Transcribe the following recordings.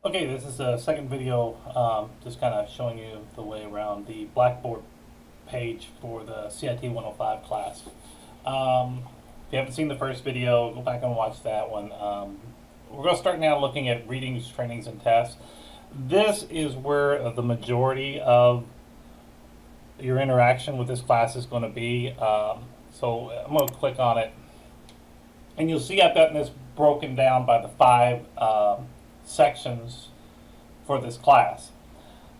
Okay, this is the second video, just kind of showing you the way around the Blackboard page for the CIT 105 class. If you haven't seen the first video, go back and watch that one. We're going to start now looking at readings, trainings, and tests. This is where the majority of your interaction with this class is going to be. So I'm going to click on it, and you'll see I've gotten this broken down by the five sections for this class.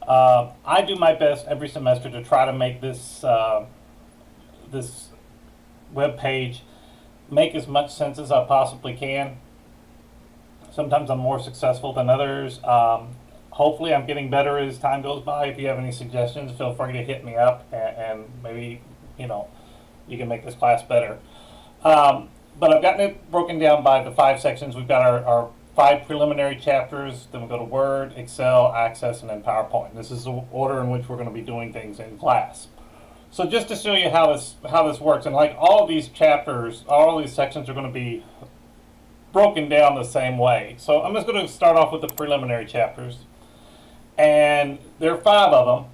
I do my best every semester to try to make this web page make as much sense as I possibly can. Sometimes I'm more successful than others. Hopefully I'm getting better as time goes by. If you have any suggestions, feel free to hit me up, and maybe you can make this class better. But I've gotten it broken down by the five sections. We've got our five preliminary chapters, then we go to Word, Excel, Access, and then PowerPoint. This is the order in which we're going to be doing things in class. So just to show you how this works, and like all of these chapters, all of these sections are going to be broken down the same way. So I'm just going to start off with the preliminary chapters, and there are five of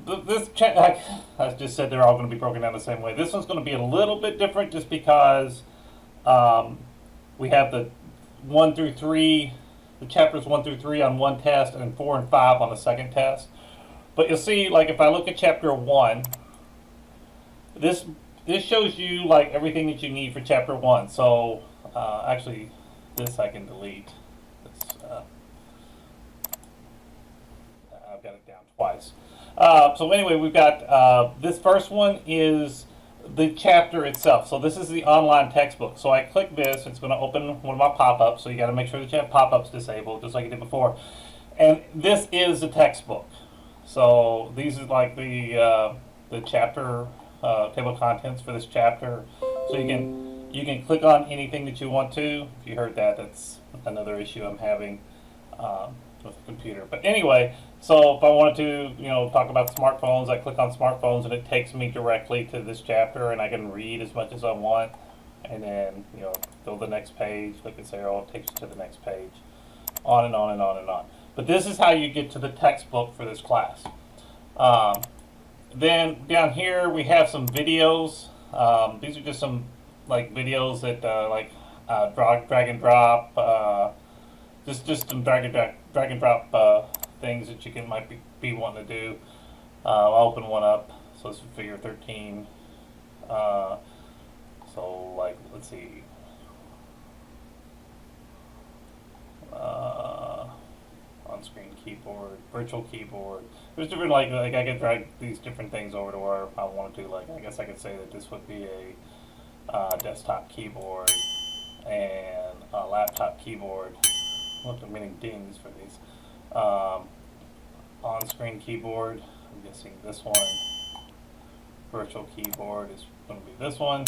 them. Like I just said, they're all going to be broken down the same way. This one's going to be a little bit different just because we have the 1 through 3, the chapters 1 through 3 on one test, and 4 and 5 on the second test. But you'll see, like if I look at chapter 1, this shows you like everything that you need for chapter 1. So actually, this I can delete. I've got it down twice. So anyway, we've got this first one is the chapter itself. So this is the online textbook. So I click this, it's going to open one of my pop-ups. So you got to make sure that you have pop-ups disabled, just like you did before. And this is the textbook. So these are like the chapter table of contents for this chapter. So you can click on anything that you want to. If you heard that, that's another issue I'm having with the computer. But anyway, so if I wanted to, talk about smartphones, I click on smartphones and it takes me directly to this chapter, and I can read as much as I want, and then, go to the next page, click and say, oh, it takes you to the next page, on and on and on and on. But this is how you get to the textbook for this class. Then down here we have some videos. These are just some videos that drag and drop, just some drag and drop things that you might be wanting to do. I'll open one up. So this is figure 13. Let's see. On-screen keyboard, virtual keyboard. There's different I could drag these different things over to where I want to. I guess I could say that this would be a desktop keyboard and a laptop keyboard. Look, I'm getting dings for these. On-screen keyboard, I'm guessing this one. Virtual keyboard is going to be this one.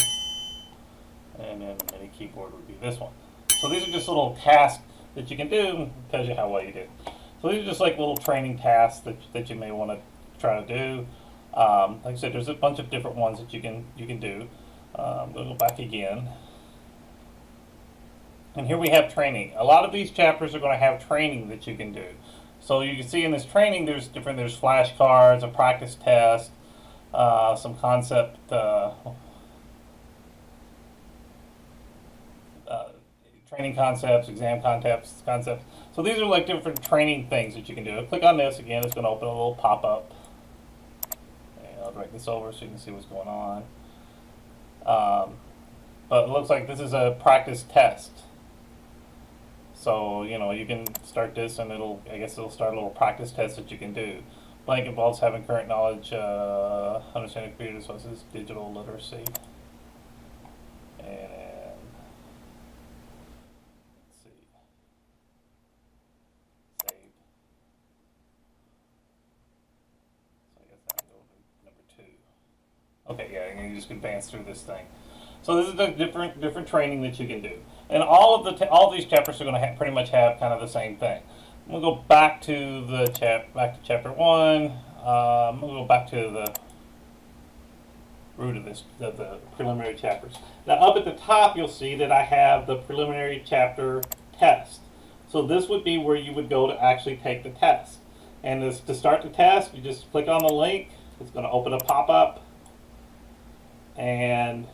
And then the mini keyboard would be this one. So these are just little tasks that you can do, and tells you how well you did. So these are just like little training tasks that you may want to try to do. Like I said, there's a bunch of different ones that you can do. I'm going to go back again. And here we have training. A lot of these chapters are going to have training that you can do. So you can see in this training there's flashcards, a practice test, some concept training concepts, exam concepts. So these are like different training things that you can do. Click on this again, it's going to open a little pop-up. And I'll drag this over so you can see what's going on. But it looks like this is a practice test. So, you can start this and it'll start a little practice test that you can do. Blank involves having current knowledge, understanding computer resources, digital literacy. And let's see. Save. So I guess I can go to number 2. Okay, yeah, and you just advance through this thing. So this is the different training that you can do, and all of these chapters are going to pretty much have kind of the same thing. We'll go back to chapter 1. We'll go back to the root of the preliminary chapters. Now up at the top, you'll see that I have the preliminary chapter test. So this would be where you would go to actually take the test. And this, to start the test, you just click on the link. It's going to open a pop-up, and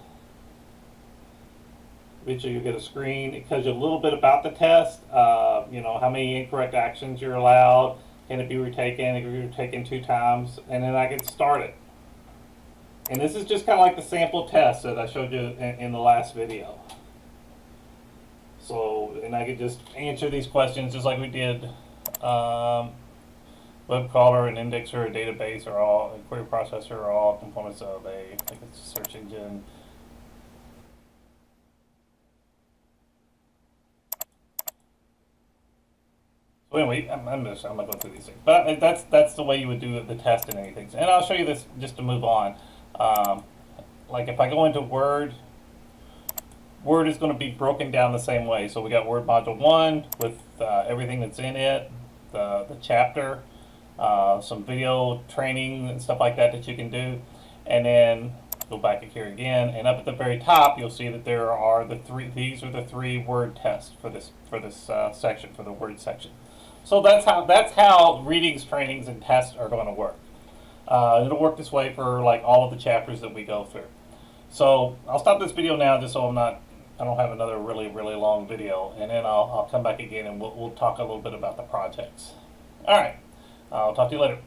eventually you'll get a screen. It tells you a little bit about the test. You know, how many incorrect actions you're allowed. Can it be retaken? If you're retaken 2 times, and then I get started. And this is just kind of like the sample test that I showed you in the last video. So, and I could just answer these questions just like we did. Web crawler, an indexer, a database are all, a query processor are all components of a, I think it's a search engine. So anyway, I'm not going through these things, but that's the way you would do the test and anything. And I'll show you this just to move on. Like if I go into Word, Word is going to be broken down the same way. So we got Word Module 1 with everything that's in it, the chapter, some video training and stuff like that you can do. And then go back here again, and up at the very top you'll see that there are these are the 3 word tests for this section, for the Word section. So that's how readings, trainings, and tests are going to work. It'll work this way for like all of the chapters that we go through. So I'll stop this video now just so I don't have another really long video, and then I'll come back again and we'll talk a little bit about the projects. All right, I'll talk to you later.